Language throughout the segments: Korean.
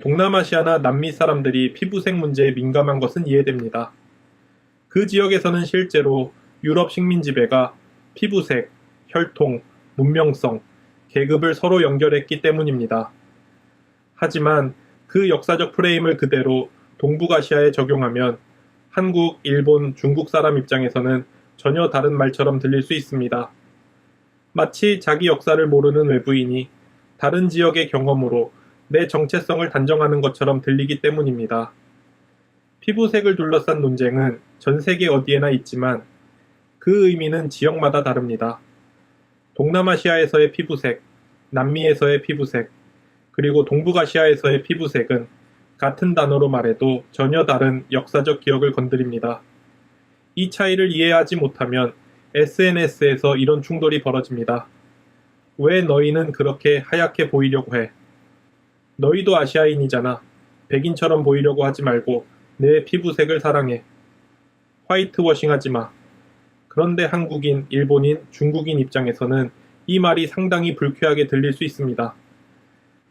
동남아시아나 남미 사람들이 피부색 문제에 민감한 것은 이해됩니다. 그 지역에서는 실제로 유럽 식민 지배가 피부색, 혈통, 문명성, 계급을 서로 연결했기 때문입니다. 하지만 그 역사적 프레임을 그대로 동북아시아에 적용하면 한국, 일본, 중국 사람 입장에서는 전혀 다른 말처럼 들릴 수 있습니다. 마치 자기 역사를 모르는 외부인이 다른 지역의 경험으로 내 정체성을 단정하는 것처럼 들리기 때문입니다. 피부색을 둘러싼 논쟁은 전 세계 어디에나 있지만 그 의미는 지역마다 다릅니다. 동남아시아에서의 피부색, 남미에서의 피부색, 그리고 동북아시아에서의 피부색은 같은 단어로 말해도 전혀 다른 역사적 기억을 건드립니다. 이 차이를 이해하지 못하면 SNS에서 이런 충돌이 벌어집니다. 왜 너희는 그렇게 하얗게 보이려고 해? 너희도 아시아인이잖아. 백인처럼 보이려고 하지 말고 내 피부색을 사랑해. 화이트워싱 하지 마. 그런데 한국인, 일본인, 중국인 입장에서는 이 말이 상당히 불쾌하게 들릴 수 있습니다.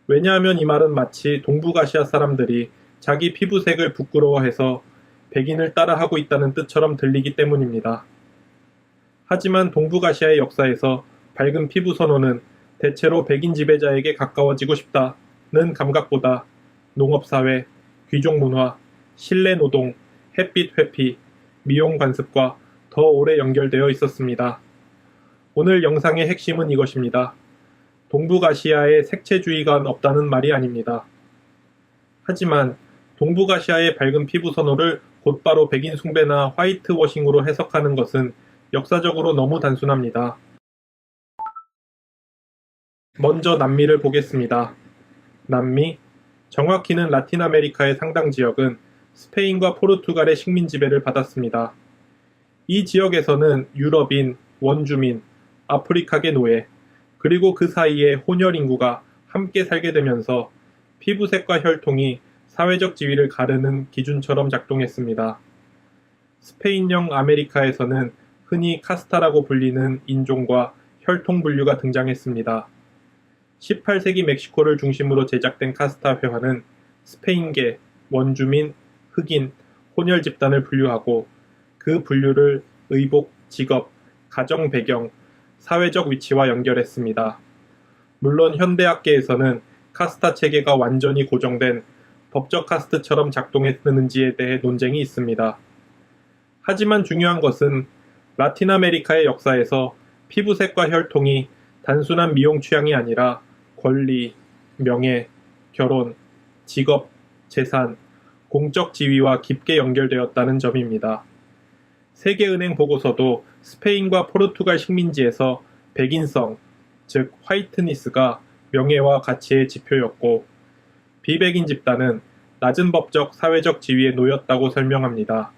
왜냐하면 이 말은 마치 동북아시아 사람들이 자기 피부색을 부끄러워해서 백인을 따라하고 있다는 뜻처럼 들리기 때문입니다. 하지만 동북아시아의 역사에서 밝은 피부 선호는 대체로 백인 지배자에게 가까워지고 싶다는 감각보다 농업사회, 귀족문화, 실내노동, 햇빛 회피, 미용 관습과 더 오래 연결되어 있었습니다. 오늘 영상의 핵심은 이것입니다. 동북아시아에 색채주의가 없다는 말이 아닙니다. 하지만 동북아시아의 밝은 피부 선호를 곧바로 백인 숭배나 화이트워싱으로 해석하는 것은 역사적으로 너무 단순합니다. 먼저 남미를 보겠습니다. 남미, 정확히는 라틴 아메리카의 상당 지역은 스페인과 포르투갈의 식민 지배를 받았습니다. 이 지역에서는 유럽인, 원주민, 아프리카계 노예, 그리고 그 사이에 혼혈 인구가 함께 살게 되면서 피부색과 혈통이 사회적 지위를 가르는 기준처럼 작동했습니다. 스페인령 아메리카에서는 흔히 카스타라고 불리는 인종과 혈통 분류가 등장했습니다. 18세기 멕시코를 중심으로 제작된 카스타 회화는 스페인계, 원주민, 흑인, 혼혈 집단을 분류하고 그 분류를 의복, 직업, 가정 배경, 사회적 위치와 연결했습니다. 물론 현대학계에서는 카스타 체계가 완전히 고정된 법적 카스트처럼 작동했는지에 대해 논쟁이 있습니다. 하지만 중요한 것은 라틴 아메리카의 역사에서 피부색과 혈통이 단순한 미용 취향이 아니라 권리, 명예, 결혼, 직업, 재산, 공적 지위와 깊게 연결되었다는 점입니다. 세계은행 보고서도 스페인과 포르투갈 식민지에서 백인성, 즉 화이트니스가 명예와 가치의 지표였고 비백인 집단은 낮은 법적, 사회적 지위에 놓였다고 설명합니다.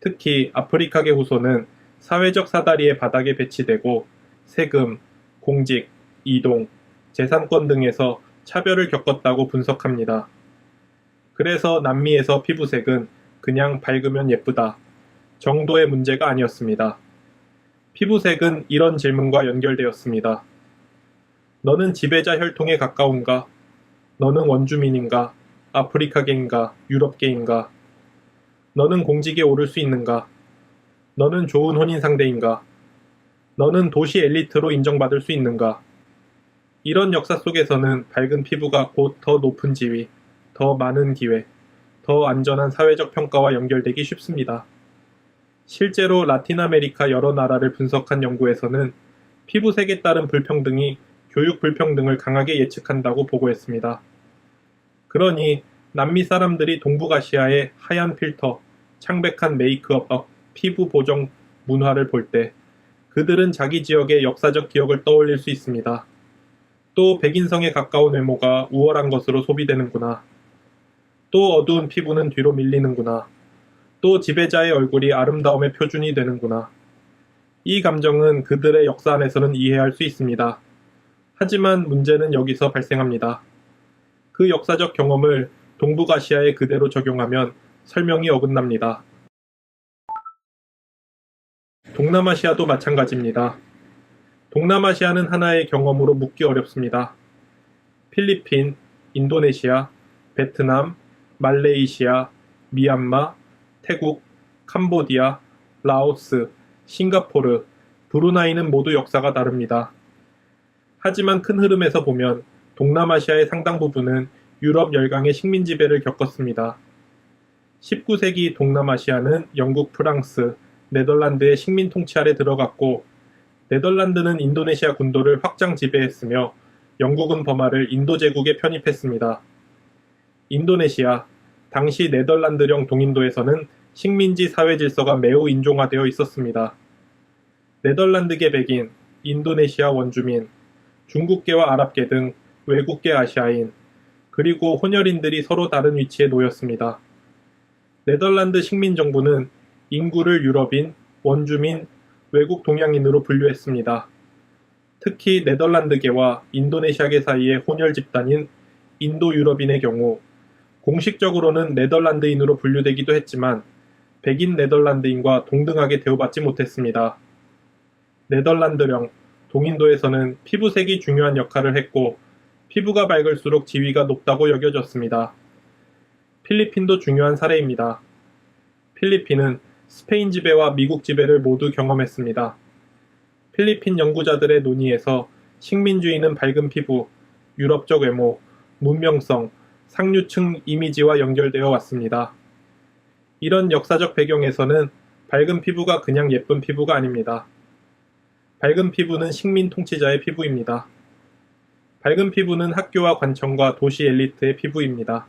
특히 아프리카계 후손은 사회적 사다리의 바닥에 배치되고 세금, 공직, 이동, 재산권 등에서 차별을 겪었다고 분석합니다. 그래서 남미에서 피부색은 그냥 밝으면 예쁘다 정도의 문제가 아니었습니다. 피부색은 이런 질문과 연결되었습니다. 너는 지배자 혈통에 가까운가? 너는 원주민인가? 아프리카계인가? 유럽계인가? 너는 공직에 오를 수 있는가? 너는 좋은 혼인 상대인가? 너는 도시 엘리트로 인정받을 수 있는가? 이런 역사 속에서는 밝은 피부가 곧 더 높은 지위, 더 많은 기회, 더 안전한 사회적 평가와 연결되기 쉽습니다. 실제로 라틴 아메리카 여러 나라를 분석한 연구에서는 피부색에 따른 불평등이 교육 불평등을 강하게 예측한다고 보고했습니다. 그러니 남미 사람들이 동북아시아의 하얀 필터, 창백한 메이크업, 피부 보정 문화를 볼 때 그들은 자기 지역의 역사적 기억을 떠올릴 수 있습니다. 또 백인성에 가까운 외모가 우월한 것으로 소비되는구나. 또 어두운 피부는 뒤로 밀리는구나. 또 지배자의 얼굴이 아름다움의 표준이 되는구나. 이 감정은 그들의 역사 안에서는 이해할 수 있습니다. 하지만 문제는 여기서 발생합니다. 그 역사적 경험을 동북아시아에 그대로 적용하면 설명이 어긋납니다. 동남아시아도 마찬가지입니다. 동남아시아는 하나의 경험으로 묻기 어렵습니다. 필리핀, 인도네시아, 베트남, 말레이시아, 미얀마, 태국, 캄보디아, 라오스, 싱가포르, 브루나이는 모두 역사가 다릅니다. 하지만 큰 흐름에서 보면 동남아시아의 상당 부분은 유럽 열강의 식민 지배를 겪었습니다. 19세기 동남아시아는 영국, 프랑스, 네덜란드의 식민 통치 아래 들어갔고, 네덜란드는 인도네시아 군도를 확장 지배했으며 영국은 버마를 인도 제국에 편입했습니다. 인도네시아, 당시 네덜란드령 동인도에서는 식민지 사회 질서가 매우 인종화되어 있었습니다. 네덜란드계 백인, 인도네시아 원주민, 중국계와 아랍계 등 외국계 아시아인, 그리고 혼혈인들이 서로 다른 위치에 놓였습니다. 네덜란드 식민정부는 인구를 유럽인, 원주민, 외국 동양인으로 분류했습니다. 특히 네덜란드계와 인도네시아계 사이의 혼혈 집단인 인도 유럽인의 경우 공식적으로는 네덜란드인으로 분류되기도 했지만 백인 네덜란드인과 동등하게 대우받지 못했습니다. 네덜란드령, 동인도에서는 피부색이 중요한 역할을 했고 피부가 밝을수록 지위가 높다고 여겨졌습니다. 필리핀도 중요한 사례입니다. 필리핀은 스페인 지배와 미국 지배를 모두 경험했습니다. 필리핀 연구자들의 논의에서 식민주의는 밝은 피부, 유럽적 외모, 문명성, 상류층 이미지와 연결되어 왔습니다. 이런 역사적 배경에서는 밝은 피부가 그냥 예쁜 피부가 아닙니다. 밝은 피부는 식민 통치자의 피부입니다. 밝은 피부는 학교와 관청과 도시 엘리트의 피부입니다.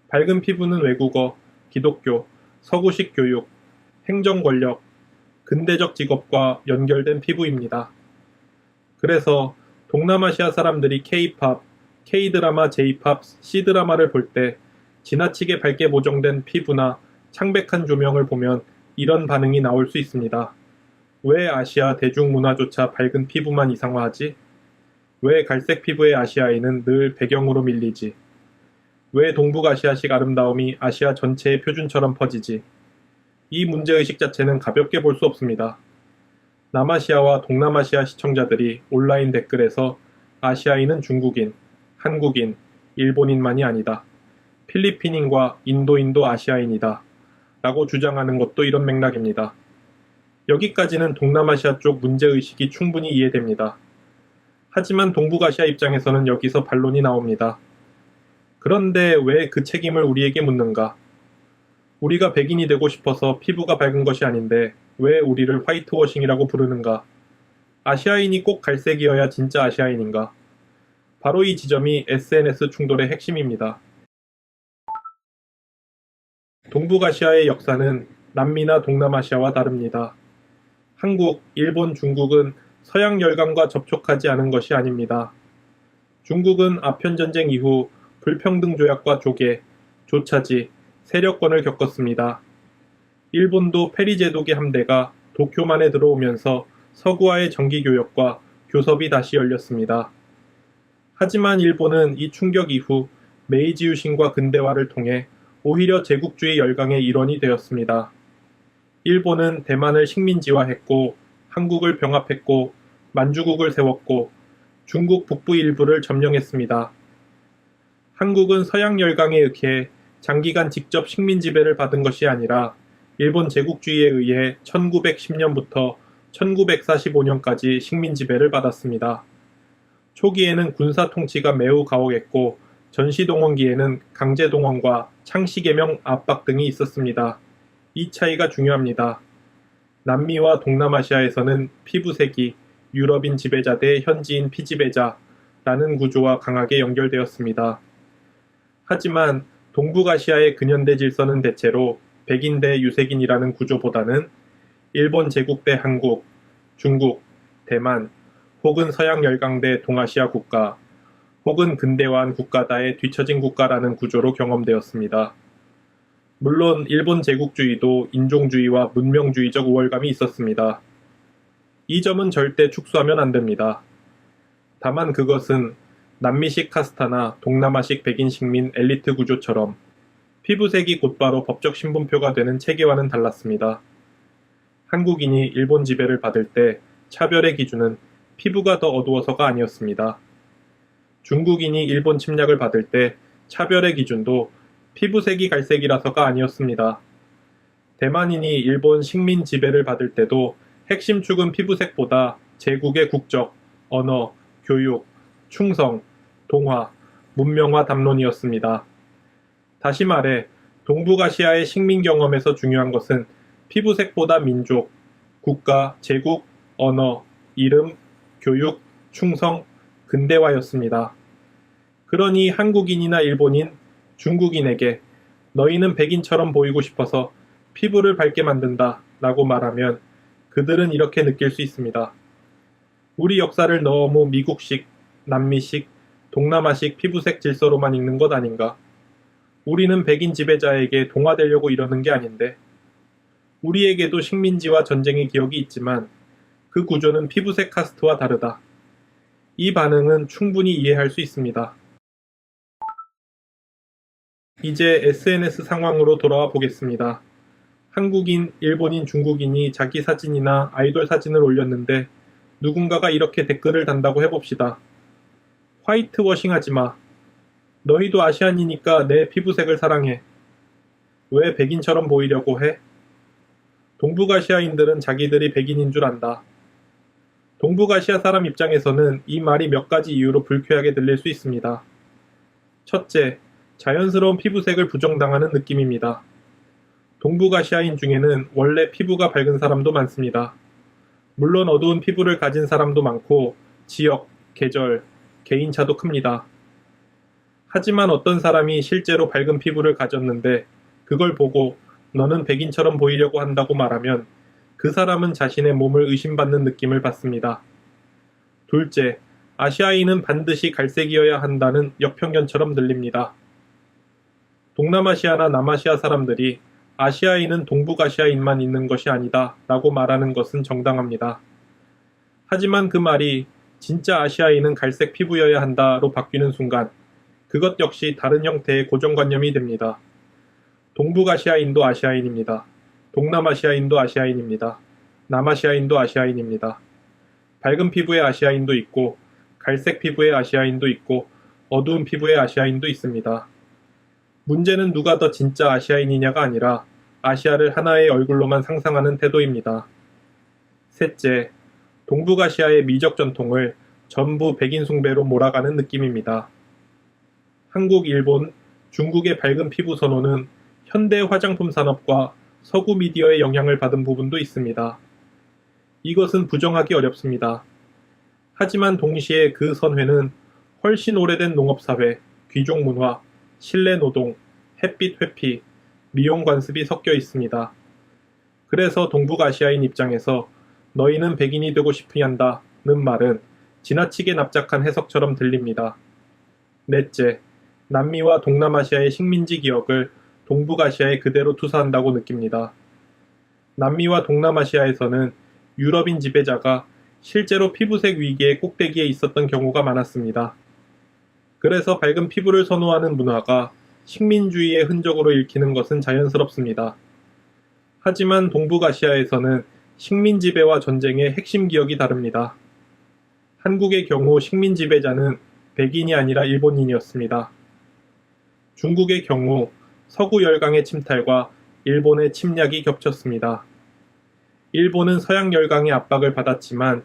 밝은 피부는 외국어, 기독교, 서구식 교육, 행정 권력, 근대적 직업과 연결된 피부입니다. 그래서 동남아시아 사람들이 K-팝, K-드라마, J-팝, C-드라마를 볼 때 지나치게 밝게 보정된 피부나 창백한 조명을 보면 이런 반응이 나올 수 있습니다. 왜 아시아 대중문화조차 밝은 피부만 이상화하지? 왜 갈색 피부의 아시아인은 늘 배경으로 밀리지? 왜 동북아시아식 아름다움이 아시아 전체의 표준처럼 퍼지지? 이 문제의식 자체는 가볍게 볼 수 없습니다. 남아시아와 동남아시아 시청자들이 온라인 댓글에서 아시아인은 중국인, 한국인, 일본인만이 아니다. 필리핀인과 인도인도 아시아인이다. 라고 주장하는 것도 이런 맥락입니다. 여기까지는 동남아시아 쪽 문제의식이 충분히 이해됩니다. 하지만 동북아시아 입장에서는 여기서 반론이 나옵니다. 그런데 왜 그 책임을 우리에게 묻는가? 우리가 백인이 되고 싶어서 피부가 밝은 것이 아닌데 왜 우리를 화이트워싱이라고 부르는가? 아시아인이 꼭 갈색이어야 진짜 아시아인인가? 바로 이 지점이 SNS 충돌의 핵심입니다. 동북아시아의 역사는 남미나 동남아시아와 다릅니다. 한국, 일본, 중국은 서양 열강과 접촉하지 않은 것이 아닙니다. 중국은 아편전쟁 이후 불평등 조약과 조개, 조차지, 세력권을 겪었습니다. 일본도 페리 제독의 함대가 도쿄만에 들어오면서 서구와의 정기교역과 교섭이 다시 열렸습니다. 하지만 일본은 이 충격 이후 메이지 유신과 근대화를 통해 오히려 제국주의 열강의 일원이 되었습니다. 일본은 대만을 식민지화했고 한국을 병합했고 만주국을 세웠고 중국 북부 일부를 점령했습니다. 한국은 서양 열강에 의해 장기간 직접 식민 지배를 받은 것이 아니라 일본 제국주의에 의해 1910년부터 1945년까지 식민 지배를 받았습니다. 초기에는 군사 통치가 매우 가혹했고 전시동원기에는 강제동원과 창씨개명 압박 등이 있었습니다. 이 차이가 중요합니다. 남미와 동남아시아에서는 피부색이 유럽인 지배자 대 현지인 피지배자라는 구조와 강하게 연결되었습니다. 하지만 동북아시아의 근현대 질서는 대체로 백인 대 유색인이라는 구조보다는 일본 제국 대 한국, 중국, 대만, 혹은 서양 열강 대 동아시아 국가, 혹은 근대화한 국가다의 뒤처진 국가라는 구조로 경험되었습니다. 물론 일본 제국주의도 인종주의와 문명주의적 우월감이 있었습니다. 이 점은 절대 축소하면 안 됩니다. 다만 그것은 남미식 카스타나 동남아식 백인 식민 엘리트 구조처럼 피부색이 곧바로 법적 신분표가 되는 체계와는 달랐습니다. 한국인이 일본 지배를 받을 때 차별의 기준은 피부가 더 어두워서가 아니었습니다. 중국인이 일본 침략을 받을 때 차별의 기준도 피부색이 갈색이라서가 아니었습니다. 대만인이 일본 식민 지배를 받을 때도 핵심 축은 피부색보다 제국의 국적, 언어, 교육, 충성, 동화, 문명화 담론이었습니다. 다시 말해 동북아시아의 식민 경험에서 중요한 것은 피부색보다 민족, 국가, 제국, 언어, 이름, 교육, 충성, 근대화였습니다. 그러니 한국인이나 일본인, 중국인에게 너희는 백인처럼 보이고 싶어서 피부를 밝게 만든다 라고 말하면 그들은 이렇게 느낄 수 있습니다. 우리 역사를 너무 미국식, 남미식, 동남아식 피부색 질서로만 읽는 것 아닌가? 우리는 백인 지배자에게 동화되려고 이러는 게 아닌데. 우리에게도 식민지와 전쟁의 기억이 있지만 그 구조는 피부색 카스트와 다르다. 이 반응은 충분히 이해할 수 있습니다. 이제 SNS 상황으로 돌아와 보겠습니다. 한국인, 일본인, 중국인이 자기 사진이나 아이돌 사진을 올렸는데 누군가가 이렇게 댓글을 단다고 해봅시다. 화이트워싱 하지 마. 너희도 아시안이니까 내 피부색을 사랑해. 왜 백인처럼 보이려고 해? 동북아시아인들은 자기들이 백인인 줄 안다. 동북아시아 사람 입장에서는 이 말이 몇 가지 이유로 불쾌하게 들릴 수 있습니다. 첫째, 자연스러운 피부색을 부정당하는 느낌입니다. 동북아시아인 중에는 원래 피부가 밝은 사람도 많습니다. 물론 어두운 피부를 가진 사람도 많고 지역, 계절, 개인차도 큽니다. 하지만 어떤 사람이 실제로 밝은 피부를 가졌는데 그걸 보고 너는 백인처럼 보이려고 한다고 말하면 그 사람은 자신의 몸을 의심받는 느낌을 받습니다. 둘째, 아시아인은 반드시 갈색이어야 한다는 역편견처럼 들립니다. 동남아시아나 남아시아 사람들이 아시아인은 동북아시아인만 있는 것이 아니다 라고 말하는 것은 정당합니다. 하지만 그 말이 진짜 아시아인은 갈색 피부여야 한다로 바뀌는 순간 그것 역시 다른 형태의 고정관념이 됩니다. 동북아시아인도 아시아인입니다. 동남아시아인도 아시아인입니다. 남아시아인도 아시아인입니다. 밝은 피부의 아시아인도 있고 갈색 피부의 아시아인도 있고 어두운 피부의 아시아인도 있습니다. 문제는 누가 더 진짜 아시아인이냐가 아니라 아시아를 하나의 얼굴로만 상상하는 태도입니다. 셋째, 동북아시아의 미적 전통을 전부 백인 숭배로 몰아가는 느낌입니다. 한국, 일본, 중국의 밝은 피부 선호는 현대 화장품 산업과 서구 미디어의 영향을 받은 부분도 있습니다. 이것은 부정하기 어렵습니다. 하지만 동시에 그 선회는 훨씬 오래된 농업사회, 귀족 문화, 실내 노동, 햇빛 회피, 미용 관습이 섞여 있습니다. 그래서 동북아시아인 입장에서 너희는 백인이 되고 싶으 한다는 말은 지나치게 납작한 해석처럼 들립니다. 넷째, 남미와 동남아시아의 식민지 기억을 동북아시아에 그대로 투사한다고 느낍니다. 남미와 동남아시아에서는 유럽인 지배자가 실제로 피부색 위기의 꼭대기에 있었던 경우가 많았습니다. 그래서 밝은 피부를 선호하는 문화가 식민주의의 흔적으로 읽히는 것은 자연스럽습니다. 하지만 동북아시아에서는 식민 지배와 전쟁의 핵심 기억이 다릅니다. 한국의 경우 식민 지배자는 백인이 아니라 일본인이었습니다. 중국의 경우 서구 열강의 침탈과 일본의 침략이 겹쳤습니다. 일본은 서양 열강의 압박을 받았지만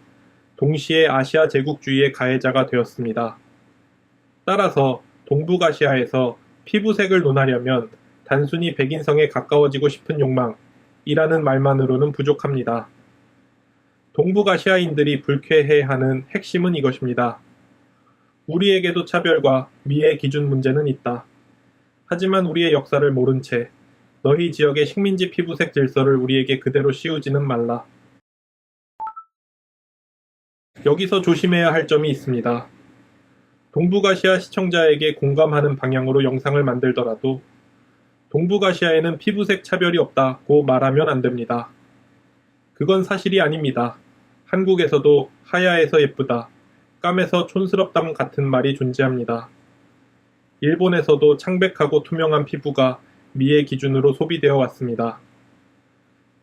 동시에 아시아 제국주의의 가해자가 되었습니다. 따라서 동북아시아에서 피부색을 논하려면 단순히 백인성에 가까워지고 싶은 욕망이라는 말만으로는 부족합니다. 동북아시아인들이 불쾌해하는 핵심은 이것입니다. 우리에게도 차별과 미의 기준 문제는 있다. 하지만 우리의 역사를 모른 채 너희 지역의 식민지 피부색 질서를 우리에게 그대로 씌우지는 말라. 여기서 조심해야 할 점이 있습니다. 동북아시아 시청자에게 공감하는 방향으로 영상을 만들더라도 동북아시아에는 피부색 차별이 없다고 말하면 안 됩니다. 그건 사실이 아닙니다. 한국에서도 하야해서 예쁘다, 까매서 촌스럽담 같은 말이 존재합니다. 일본에서도 창백하고 투명한 피부가 미의 기준으로 소비되어 왔습니다.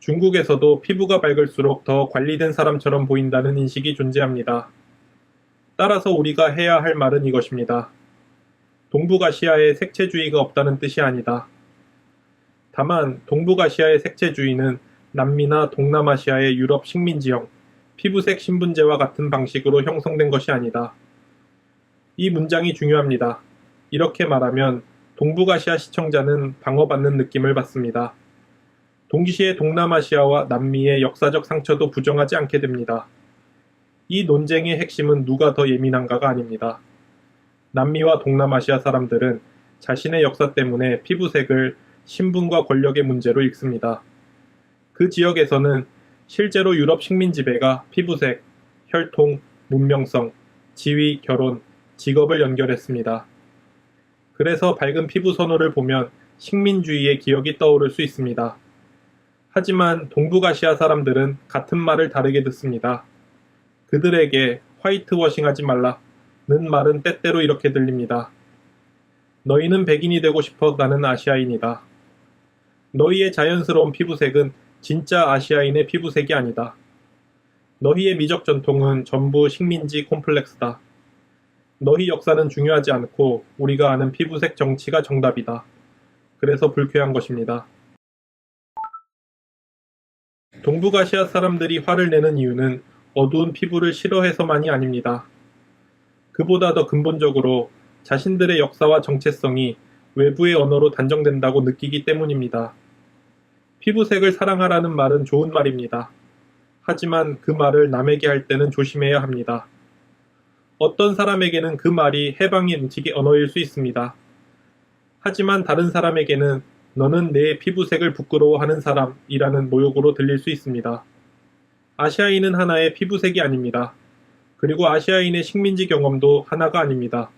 중국에서도 피부가 밝을수록 더 관리된 사람처럼 보인다는 인식이 존재합니다. 따라서 우리가 해야 할 말은 이것입니다. 동북아시아에 색채주의가 없다는 뜻이 아니다. 다만 동북아시아의 색채주의는 남미나 동남아시아의 유럽 식민지형, 피부색 신분제와 같은 방식으로 형성된 것이 아니다. 이 문장이 중요합니다. 이렇게 말하면 동북아시아 시청자는 방어받는 느낌을 받습니다. 동시에 동남아시아와 남미의 역사적 상처도 부정하지 않게 됩니다. 이 논쟁의 핵심은 누가 더 예민한가가 아닙니다. 남미와 동남아시아 사람들은 자신의 역사 때문에 피부색을 신분과 권력의 문제로 읽습니다. 그 지역에서는 실제로 유럽 식민 지배가 피부색, 혈통, 문명성, 지위, 결혼, 직업을 연결했습니다. 그래서 밝은 피부 선호를 보면 식민주의의 기억이 떠오를 수 있습니다. 하지만 동북아시아 사람들은 같은 말을 다르게 듣습니다. 그들에게 화이트워싱하지 말라는 말은 때때로 이렇게 들립니다. 너희는 백인이 되고 싶어 나는 아시아인이다. 너희의 자연스러운 피부색은 진짜 아시아인의 피부색이 아니다. 너희의 미적 전통은 전부 식민지 콤플렉스다. 너희 역사는 중요하지 않고 우리가 아는 피부색 정치가 정답이다. 그래서 불쾌한 것입니다. 동북아시아 사람들이 화를 내는 이유는 어두운 피부를 싫어해서만이 아닙니다. 그보다 더 근본적으로 자신들의 역사와 정체성이 외부의 언어로 단정된다고 느끼기 때문입니다. 피부색을 사랑하라는 말은 좋은 말입니다. 하지만 그 말을 남에게 할 때는 조심해야 합니다. 어떤 사람에게는 그 말이 해방의 음식의 언어일 수 있습니다. 하지만 다른 사람에게는 너는 내 피부색을 부끄러워하는 사람이라는 모욕으로 들릴 수 있습니다. 아시아인은 하나의 피부색이 아닙니다. 그리고 아시아인의 식민지 경험도 하나가 아닙니다.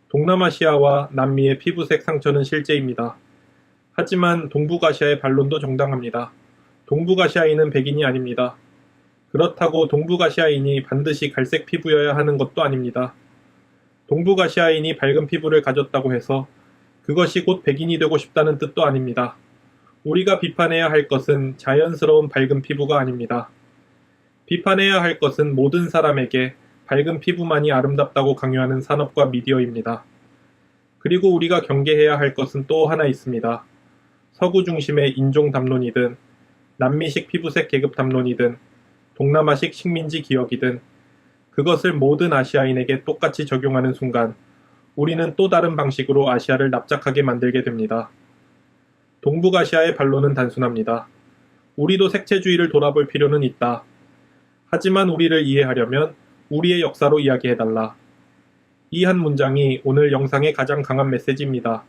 동남아시아와 남미의 피부색 상처는 실제입니다. 하지만 동북아시아의 반론도 정당합니다. 동북아시아인은 백인이 아닙니다. 그렇다고 동북아시아인이 반드시 갈색 피부여야 하는 것도 아닙니다. 동북아시아인이 밝은 피부를 가졌다고 해서 그것이 곧 백인이 되고 싶다는 뜻도 아닙니다. 우리가 비판해야 할 것은 자연스러운 밝은 피부가 아닙니다. 비판해야 할 것은 모든 사람에게 밝은 피부만이 아름답다고 강요하는 산업과 미디어입니다. 그리고 우리가 경계해야 할 것은 또 하나 있습니다. 서구 중심의 인종 담론이든 남미식 피부색 계급 담론이든 동남아식 식민지 기억이든 그것을 모든 아시아인에게 똑같이 적용하는 순간 우리는 또 다른 방식으로 아시아를 납작하게 만들게 됩니다. 동북아시아의 반론은 단순합니다. 우리도 색채주의를 돌아볼 필요는 있다. 하지만 우리를 이해하려면 우리의 역사로 이야기해달라. 이 한 문장이 오늘 영상의 가장 강한 메시지입니다.